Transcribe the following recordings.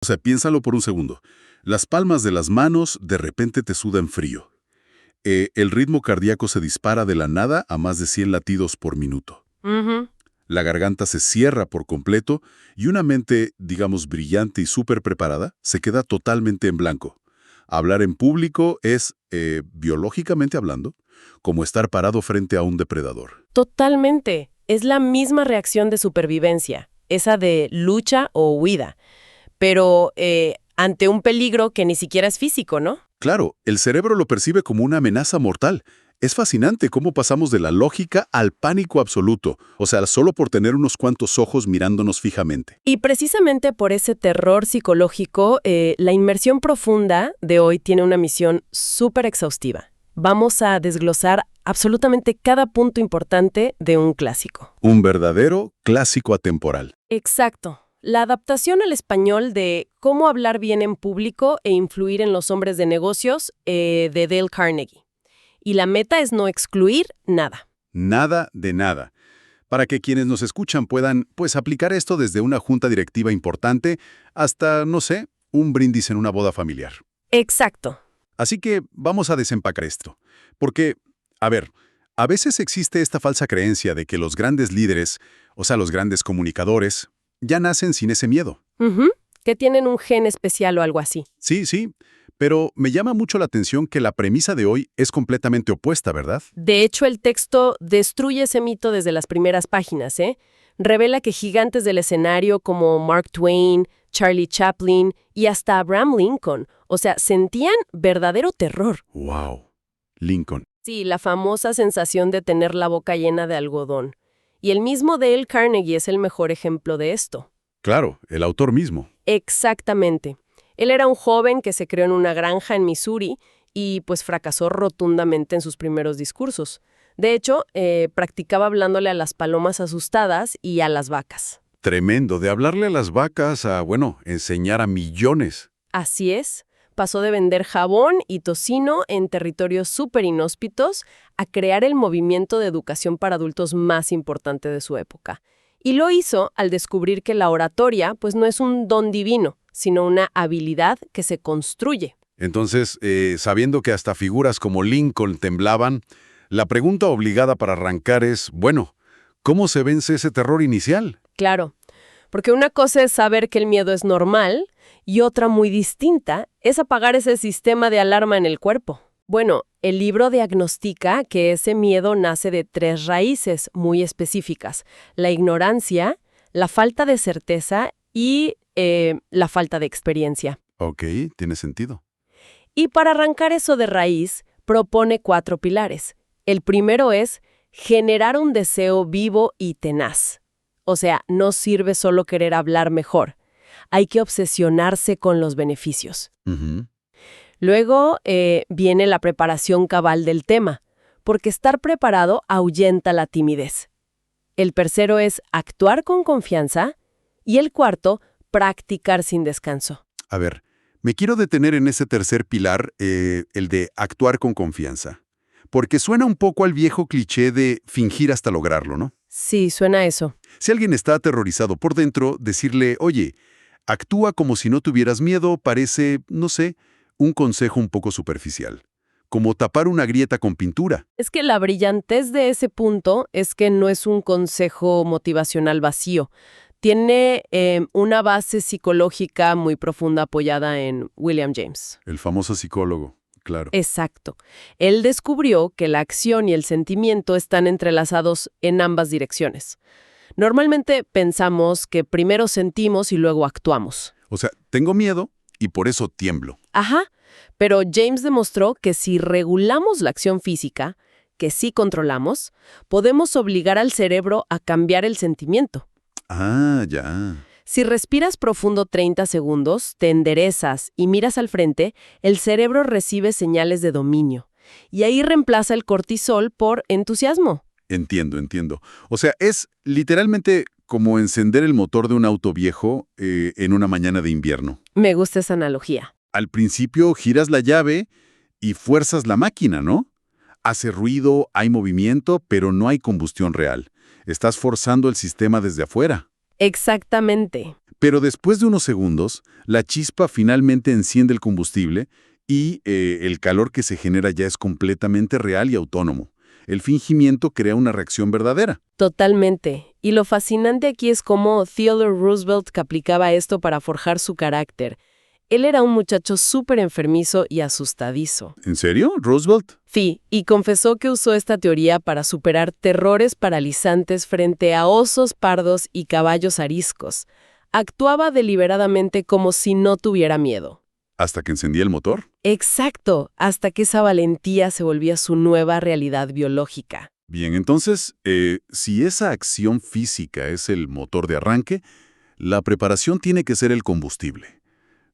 O sea, piénsalo por un segundo. Las palmas de las manos de repente te sudan frío. El ritmo cardíaco se dispara de la nada a más de 100 latidos por minuto. Ujú. La garganta se cierra por completo y una mente, digamos, brillante y súper preparada, se queda totalmente en blanco. Hablar en público es, biológicamente hablando, como estar parado frente a un depredador. Totalmente. Es la misma reacción de supervivencia, esa de lucha o huida, pero ante un peligro que ni siquiera es físico, ¿no? Claro, el cerebro lo percibe como una amenaza mortal. Es fascinante cómo pasamos de la lógica al pánico absoluto, o sea, solo por tener unos cuantos ojos mirándonos fijamente. Y precisamente por ese terror psicológico, la inmersión profunda de hoy tiene una misión súper exhaustiva. Vamos a desglosar absolutamente cada punto importante de un clásico. Un verdadero clásico atemporal. Exacto. La adaptación al español de Cómo hablar bien en público e influir en los hombres de negocios de Dale Carnegie. Y la meta es no excluir nada. Nada de nada. Para que quienes nos escuchan puedan, pues, aplicar esto desde una junta directiva importante hasta, no sé, un brindis en una boda familiar. Exacto. Así que vamos a desempacar esto. Porque, a ver, a veces existe esta falsa creencia de que los grandes líderes, o sea, los grandes comunicadores, ya nacen sin ese miedo. Ujú. Que tienen un gen especial o algo así. Sí, sí, pero me llama mucho la atención que la premisa de hoy es completamente opuesta, ¿verdad? De hecho, el texto destruye ese mito desde las primeras páginas, ¿eh? Revela que gigantes del escenario como Mark Twain, Charlie Chaplin y hasta Abraham Lincoln, o sea, sentían verdadero terror. ¡Wow! Lincoln. Sí, la famosa sensación de tener la boca llena de algodón. Y el mismo Dale Carnegie es el mejor ejemplo de esto. Claro, el autor mismo. Exactamente. Él era un joven que se crió en una granja en Missouri y pues fracasó rotundamente en sus primeros discursos. De hecho, practicaba hablándole a las palomas asustadas y a las vacas. Tremendo, de hablarle a las vacas a, bueno, enseñar a millones. Así es, pasó de vender jabón y tocino en territorios súper inhóspitos a crear el movimiento de educación para adultos más importante de su época. Y lo hizo al descubrir que la oratoria pues no es un don divino, sino una habilidad que se construye. Entonces, sabiendo que hasta figuras como Lincoln temblaban, la pregunta obligada para arrancar es, bueno, ¿cómo se vence ese terror inicial? Claro, porque una cosa es saber que el miedo es normal y otra muy distinta es apagar ese sistema de alarma en el cuerpo. Bueno, el libro diagnostica que ese miedo nace de 3 raíces muy específicas: la ignorancia, la falta de certeza y la falta de experiencia. Ok, tiene sentido. Y para arrancar eso de raíz, propone 4 pilares. El primero es generar un deseo vivo y tenaz. O sea, no sirve solo querer hablar mejor. Hay que obsesionarse con los beneficios. Ujú. Luego viene la preparación cabal del tema, porque estar preparado ahuyenta la timidez. El tercero es actuar con confianza y el cuarto, practicar sin descanso. A ver, me quiero detener en ese tercer pilar, el de actuar con confianza. Porque suena un poco al viejo cliché de fingir hasta lograrlo, ¿no? Sí, suena eso. Si alguien está aterrorizado por dentro, decirle, oye, actúa como si no tuvieras miedo parece, no sé, un consejo un poco superficial. Como tapar una grieta con pintura. Es que la brillantez de ese punto es que no es un consejo motivacional vacío. Tiene una base psicológica muy profunda apoyada en William James. El famoso psicólogo, claro. Exacto. Él descubrió que la acción y el sentimiento están entrelazados en ambas direcciones. Normalmente pensamos que primero sentimos y luego actuamos. O sea, tengo miedo y por eso tiemblo. Ajá, pero James demostró que si regulamos la acción física, que sí controlamos, podemos obligar al cerebro a cambiar el sentimiento. Ah, ya. Si respiras profundo 30 segundos, te enderezas y miras al frente, el cerebro recibe señales de dominio. Y ahí reemplaza el cortisol por entusiasmo. Entiendo. O sea, es literalmente como encender el motor de un auto viejo en una mañana de invierno. Me gusta esa analogía. Al principio giras la llave y fuerzas la máquina, ¿no? Hace ruido, hay movimiento, pero no hay combustión real. Estás forzando el sistema desde afuera. Exactamente. Pero después de unos segundos, la chispa finalmente enciende el combustible y el calor que se genera ya es completamente real y autónomo. El fingimiento crea una reacción verdadera. Totalmente. Y lo fascinante aquí es cómo Theodore Roosevelt que aplicaba esto para forjar su carácter. Él era un muchacho súper enfermizo y asustadizo. ¿En serio? ¿Roosevelt? Sí, y confesó que usó esta teoría para superar terrores paralizantes frente a osos pardos y caballos ariscos. Actuaba deliberadamente como si no tuviera miedo. ¿Hasta que encendía el motor? Exacto, hasta que esa valentía se volvía su nueva realidad biológica. Bien, entonces, si esa acción física es el motor de arranque, la preparación tiene que ser el combustible.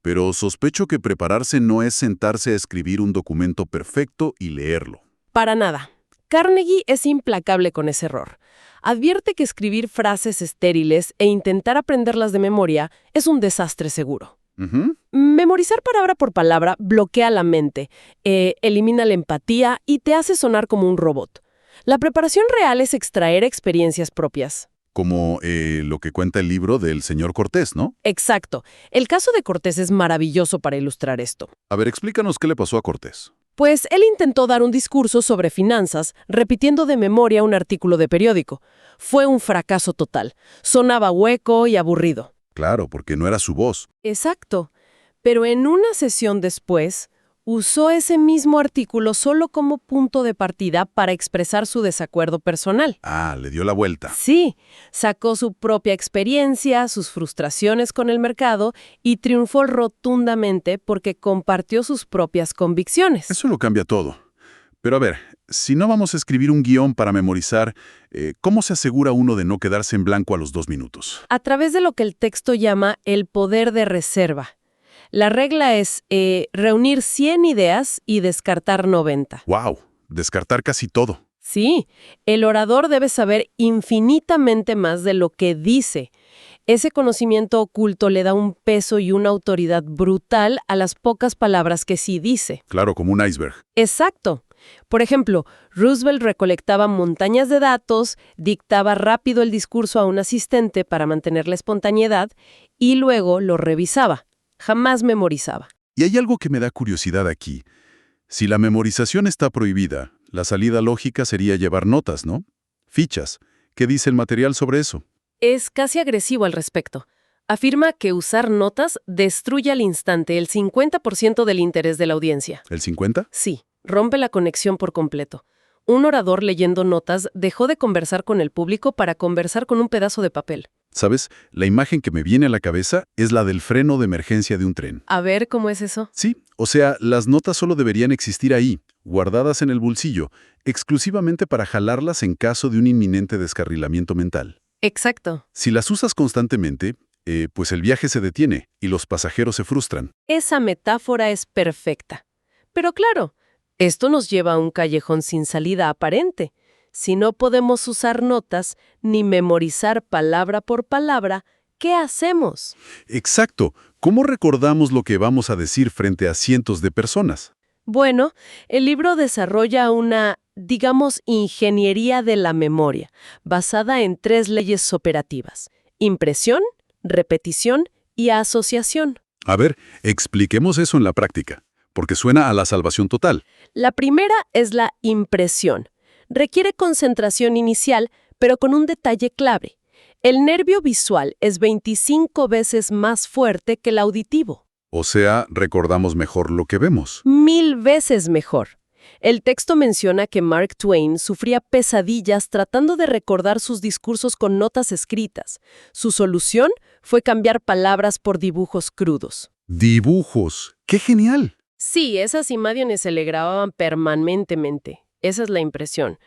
Pero sospecho que prepararse no es sentarse a escribir un documento perfecto y leerlo. Para nada. Carnegie es implacable con ese error. Advierte que escribir frases estériles e intentar aprenderlas de memoria es un desastre seguro. Ujú. Memorizar palabra por palabra bloquea la mente, elimina la empatía y te hace sonar como un robot. La preparación real es extraer experiencias propias. Como lo que cuenta el libro del señor Cortés, ¿no? Exacto. El caso de Cortés es maravilloso para ilustrar esto. A ver, explícanos qué le pasó a Cortés. Pues él intentó dar un discurso sobre finanzas, repitiendo de memoria un artículo de periódico. Fue un fracaso total. Sonaba hueco y aburrido. Claro, porque no era su voz. Exacto. Pero en una sesión después, usó ese mismo artículo solo como punto de partida para expresar su desacuerdo personal. Ah, le dio la vuelta. Sí, sacó su propia experiencia, sus frustraciones con el mercado y triunfó rotundamente porque compartió sus propias convicciones. Eso lo cambia todo. Pero a ver, si no vamos a escribir un guión para memorizar, ¿cómo se asegura uno de no quedarse en blanco a los 2 minutos? A través de lo que el texto llama el poder de reserva. La regla es reunir 100 ideas y descartar 90. ¡Wow! Descartar casi todo. Sí, el orador debe saber infinitamente más de lo que dice. Ese conocimiento oculto le da un peso y una autoridad brutal a las pocas palabras que sí dice. Claro, como un iceberg. Exacto. Por ejemplo, Roosevelt recolectaba montañas de datos, dictaba rápido el discurso a un asistente para mantener la espontaneidad y luego lo revisaba. Jamás memorizaba. Y hay algo que me da curiosidad aquí. Si la memorización está prohibida, la salida lógica sería llevar notas, ¿no? Fichas. ¿Qué dice el material sobre eso? Es casi agresivo al respecto. Afirma que usar notas destruye al instante el 50% del interés de la audiencia. ¿El 50? Sí, rompe la conexión por completo. Un orador leyendo notas dejó de conversar con el público para conversar con un pedazo de papel. ¿Sabes? La imagen que me viene a la cabeza es la del freno de emergencia de un tren. A ver, ¿cómo es eso? Sí, o sea, las notas solo deberían existir ahí, guardadas en el bolsillo, exclusivamente para jalarlas en caso de un inminente descarrilamiento mental. Exacto. Si las usas constantemente, pues el viaje se detiene y los pasajeros se frustran. Esa metáfora es perfecta. Pero claro, esto nos lleva a un callejón sin salida aparente. Si no podemos usar notas ni memorizar palabra por palabra, ¿qué hacemos? Exacto. ¿Cómo recordamos lo que vamos a decir frente a cientos de personas? Bueno, el libro desarrolla una, digamos, ingeniería de la memoria, basada en 3 leyes operativas: impresión, repetición y asociación. A ver, expliquemos eso en la práctica, porque suena a la salvación total. La primera es la impresión. Requiere concentración inicial, pero con un detalle clave. El nervio visual es 25 veces más fuerte que el auditivo. O sea, recordamos mejor lo que vemos. 1000 veces mejor. El texto menciona que Mark Twain sufría pesadillas tratando de recordar sus discursos con notas escritas. Su solución fue cambiar palabras por dibujos crudos. ¡Dibujos! ¡Qué genial! Sí, esas imágenes se le grababan permanentemente. Esa es la impresión.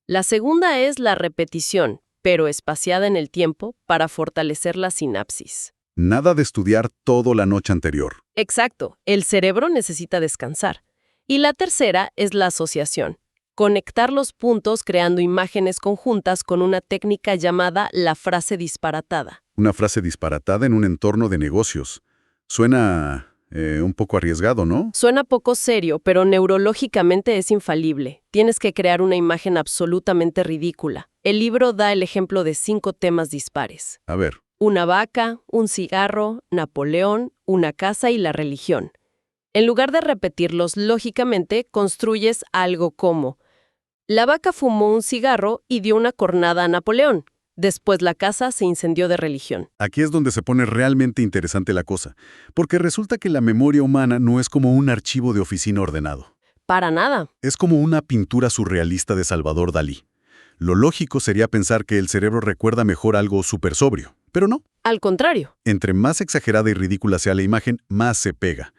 La segunda es la repetición, pero espaciada en el tiempo para fortalecer la sinapsis. Nada de estudiar todo la noche anterior. Exacto, el cerebro necesita descansar. Y la tercera es la asociación. Conectar los puntos creando imágenes conjuntas con una técnica llamada la frase disparatada. Una frase disparatada en un entorno de negocios. Suena un poco arriesgado, ¿no? Suena poco serio, pero neurológicamente es infalible. Tienes que crear una imagen absolutamente ridícula. El libro da el ejemplo de 5 temas dispares. A ver, una vaca, un cigarro, Napoleón, una casa y la religión. En lugar de repetirlos lógicamente, construyes algo como: la vaca fumó un cigarro y dio una cornada a Napoleón. Después la casa se incendió de religión. Aquí es donde se pone realmente interesante la cosa, porque resulta que la memoria humana no es como un archivo de oficina ordenado. Para nada. Es como una pintura surrealista de Salvador Dalí. Lo lógico sería pensar que el cerebro recuerda mejor algo súper sobrio, pero no. Al contrario. Entre más exagerada y ridícula sea la imagen, más se pega.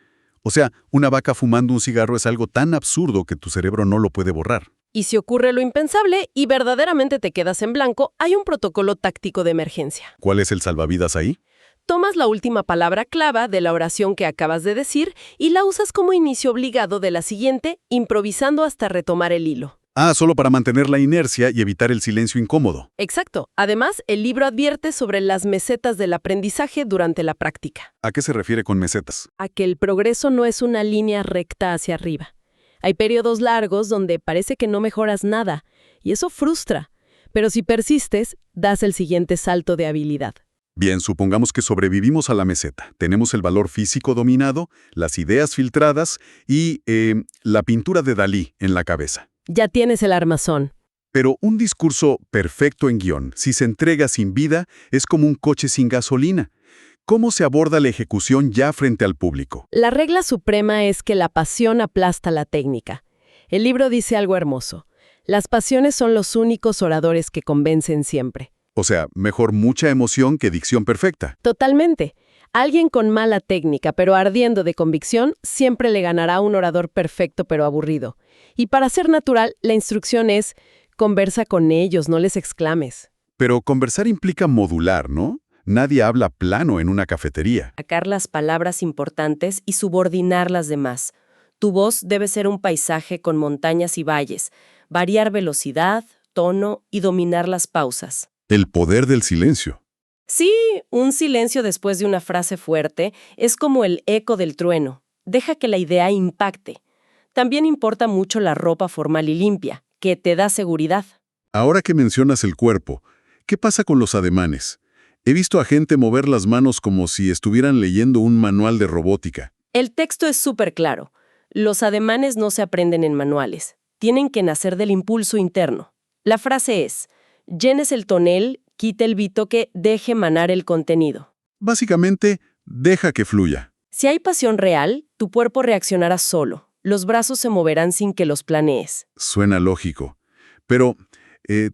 O sea, una vaca fumando un cigarro es algo tan absurdo que tu cerebro no lo puede borrar. Y si ocurre lo impensable y verdaderamente te quedas en blanco, hay un protocolo táctico de emergencia. ¿Cuál es el salvavidas ahí? Tomas la última palabra clave de la oración que acabas de decir y la usas como inicio obligado de la siguiente, improvisando hasta retomar el hilo. Ah, solo para mantener la inercia y evitar el silencio incómodo. Exacto. Además, el libro advierte sobre las mesetas del aprendizaje durante la práctica. ¿A qué se refiere con mesetas? A que el progreso no es una línea recta hacia arriba. Hay periodos largos donde parece que no mejoras nada, y eso frustra. Pero si persistes, das el siguiente salto de habilidad. Bien, supongamos que sobrevivimos a la meseta. Tenemos el valor físico dominado, las ideas filtradas y la pintura de Dalí en la cabeza. Ya tienes el armazón. Pero un discurso perfecto en guión, si se entrega sin vida, es como un coche sin gasolina. ¿Cómo se aborda la ejecución ya frente al público? La regla suprema es que la pasión aplasta la técnica. El libro dice algo hermoso. Las pasiones son los únicos oradores que convencen siempre. O sea, mejor mucha emoción que dicción perfecta. Totalmente. Alguien con mala técnica pero ardiendo de convicción siempre le ganará a un orador perfecto pero aburrido. Y para ser natural, la instrucción es: conversa con ellos, no les exclames. Pero conversar implica modular, ¿no? Nadie habla plano en una cafetería. Sacar las palabras importantes y subordinar las demás. Tu voz debe ser un paisaje con montañas y valles, variar velocidad, tono y dominar las pausas. El poder del silencio. Sí, un silencio después de una frase fuerte es como el eco del trueno. Deja que la idea impacte. También importa mucho la ropa formal y limpia, que te da seguridad. Ahora que mencionas el cuerpo, ¿qué pasa con los ademanes? He visto a gente mover las manos como si estuvieran leyendo un manual de robótica. El texto es súper claro. Los ademanes no se aprenden en manuales. Tienen que nacer del impulso interno. La frase es: llenes el tonel, quite el bitoque, deje manar el contenido. Básicamente, deja que fluya. Si hay pasión real, tu cuerpo reaccionará solo. Los brazos se moverán sin que los planees. Suena lógico. Pero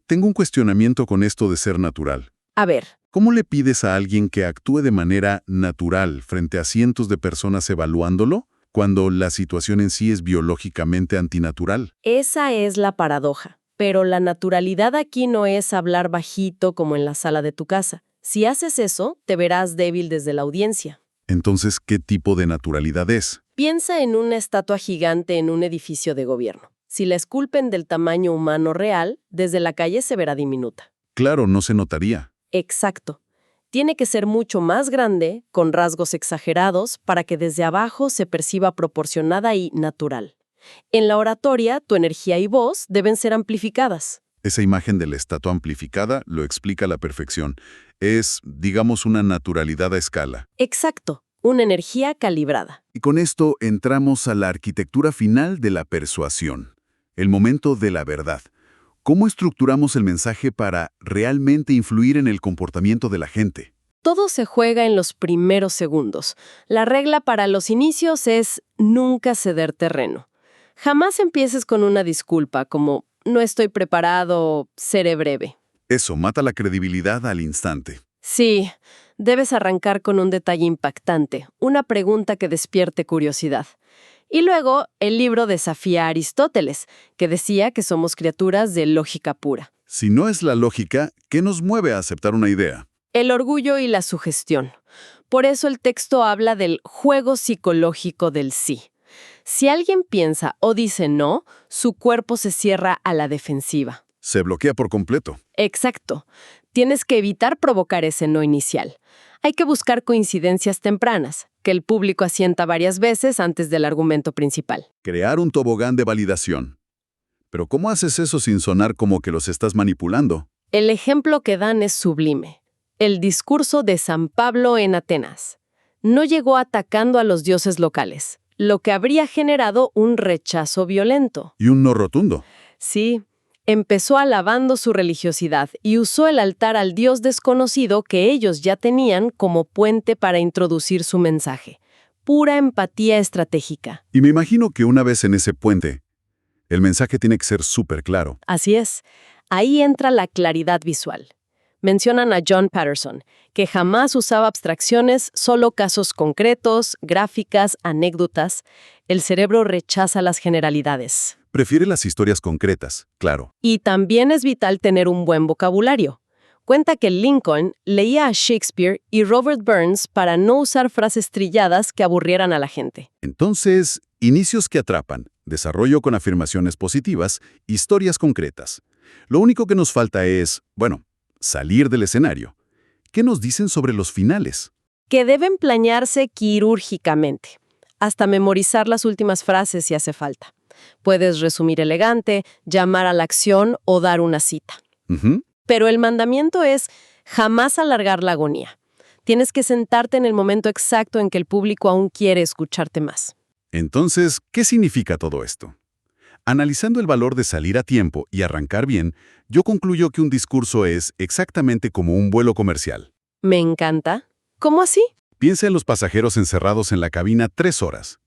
tengo un cuestionamiento con esto de ser natural. A ver, ¿Cómo le pides a alguien que actúe de manera natural frente a cientos de personas evaluándolo, cuando la situación en sí es biológicamente antinatural? esa es la paradoja. Pero la naturalidad aquí no es hablar bajito como en la sala de tu casa. Si haces eso, te verás débil desde la audiencia. Entonces, ¿qué tipo de naturalidad es? Piensa en una estatua gigante en un edificio de gobierno. Si la esculpen del tamaño humano real, desde la calle se verá diminuta. Claro, no se notaría. Exacto. Tiene que ser mucho más grande, con rasgos exagerados, para que desde abajo se perciba proporcionada y natural. En la oratoria, tu energía y voz deben ser amplificadas. Esa imagen de la estatua amplificada lo explica a la perfección. Es, digamos, una naturalidad a escala. Exacto, una energía calibrada. Y con esto entramos a la arquitectura final de la persuasión, el momento de la verdad. ¿Cómo estructuramos el mensaje para realmente influir en el comportamiento de la gente? Todo se juega en los primeros segundos. La regla para los inicios es nunca ceder terreno. Jamás empieces con una disculpa como no estoy preparado, seré breve. Eso mata la credibilidad al instante. Sí, debes arrancar con un detalle impactante, una pregunta que despierte curiosidad. Y luego, el libro desafía a Aristóteles, que decía que somos criaturas de lógica pura. Si no es la lógica, ¿qué nos mueve a aceptar una idea? El orgullo y la sugestión. Por eso el texto habla del juego psicológico del sí. Si alguien piensa o dice no, su cuerpo se cierra a la defensiva. Se bloquea por completo. Exacto. Tienes que evitar provocar ese no inicial. Hay que buscar coincidencias tempranas, que el público asienta varias veces antes del argumento principal. Crear un tobogán de validación. Pero ¿cómo haces eso sin sonar como que los estás manipulando? El ejemplo que dan es sublime. El discurso de San Pablo en Atenas. No llegó atacando a los dioses locales, lo que habría generado un rechazo violento. Y un no rotundo. Sí, empezó alabando su religiosidad y usó el altar al dios desconocido que ellos ya tenían como puente para introducir su mensaje. Pura empatía estratégica. Y me imagino que una vez en ese puente, el mensaje tiene que ser súper claro. Así es. Ahí entra la claridad visual. Mencionan a John Patterson, que jamás usaba abstracciones, solo casos concretos, gráficas, anécdotas. El cerebro rechaza las generalidades. Prefiere las historias concretas, claro. Y también es vital tener un buen vocabulario. Cuenta que Lincoln leía a Shakespeare y Robert Burns para no usar frases trilladas que aburrieran a la gente. Entonces, inicios que atrapan, desarrollo con afirmaciones positivas, historias concretas. Lo único que nos falta es, salir del escenario. ¿Qué nos dicen sobre los finales? Que deben planearse quirúrgicamente, hasta memorizar las últimas frases si hace falta. Puedes resumir elegante, llamar a la acción o dar una cita. Ujú. Pero el mandamiento es jamás alargar la agonía. Tienes que sentarte en el momento exacto en que el público aún quiere escucharte más. Entonces, ¿qué significa todo esto? Analizando el valor de salir a tiempo y arrancar bien, yo concluyo que un discurso es exactamente como un vuelo comercial. Me encanta. ¿Cómo así? Piensa en los pasajeros encerrados en la cabina 3 horas.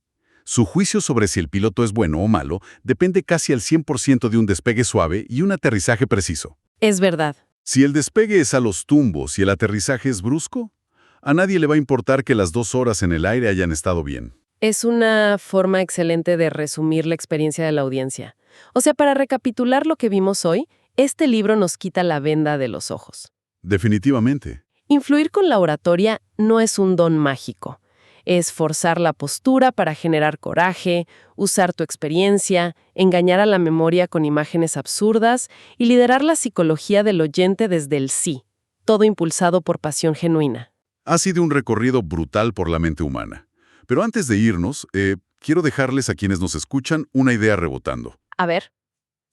Su juicio sobre si el piloto es bueno o malo depende casi al 100% de un despegue suave y un aterrizaje preciso. Es verdad. Si el despegue es a los tumbos y el aterrizaje es brusco, a nadie le va a importar que las 2 horas en el aire hayan estado bien. Es una forma excelente de resumir la experiencia de la audiencia. O sea, para recapitular lo que vimos hoy, este libro nos quita la venda de los ojos. Definitivamente. Influir con la oratoria no es un don mágico. Es forzar la postura para generar coraje, usar tu experiencia, engañar a la memoria con imágenes absurdas y liderar la psicología del oyente desde el sí, todo impulsado por pasión genuina. Ha sido un recorrido brutal por la mente humana. Pero antes de irnos, quiero dejarles a quienes nos escuchan una idea rebotando. A ver.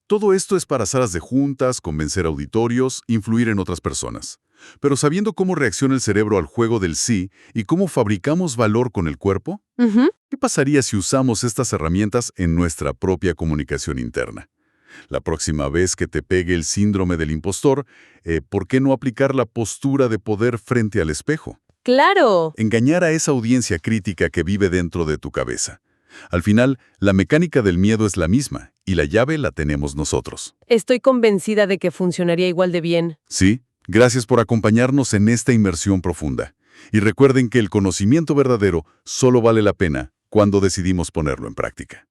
Todo esto es para salas de juntas, convencer auditorios, influir en otras personas. Pero sabiendo cómo reacciona el cerebro al juego del sí y cómo fabricamos valor con el cuerpo, ¿qué pasaría si usamos estas herramientas en nuestra propia comunicación interna? La próxima vez que te pegue el síndrome del impostor, ¿por qué no aplicar la postura de poder frente al espejo? ¡Claro! Engañar a esa audiencia crítica que vive dentro de tu cabeza. Al final, la mecánica del miedo es la misma, y la llave la tenemos nosotros. Estoy convencida de que funcionaría igual de bien. Sí, gracias por acompañarnos en esta inmersión profunda. Y recuerden que el conocimiento verdadero solo vale la pena cuando decidimos ponerlo en práctica.